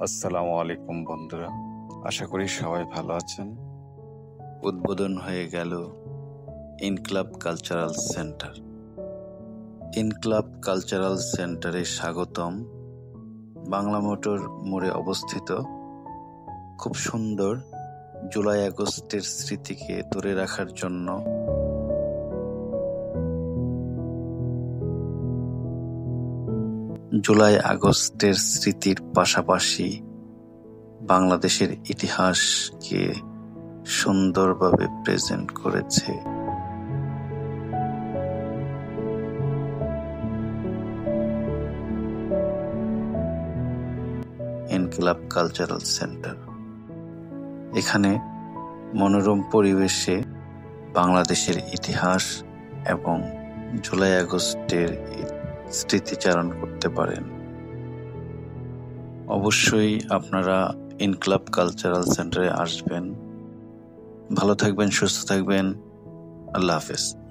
আসসালামু আলাইকুম বন্ধুরা, আশা করি সবাই ভালো আছেন। উদ্বোধন হয়ে গেল ইনক্লাব কালচারাল সেন্টার। ইনক্লাব কালচারাল সেন্টারে স্বাগতম। বাংলা মোটর মোড়ে অবস্থিত খুব সুন্দর জুলাই আগস্টের স্মৃতিকে ধরে রাখার জন্য জুলাই আগস্টের স্মৃতির পাশাপাশি বাংলাদেশের ইতিহাসকে সুন্দরভাবে প্রেজেন্ট করেছে। ইনকিলাব কালচারাল সেন্টার এখানে মনোরম পরিবেশে বাংলাদেশের ইতিহাস এবং জুলাই আগস্টের স্মৃতিচারণ করতে পারেন। অবশ্যই আপনারা ইনকিলাব কালচারাল সেন্টারে আসবেন। ভালো থাকবেন, সুস্থ থাকবেন। আল্লাহ হাফেজ।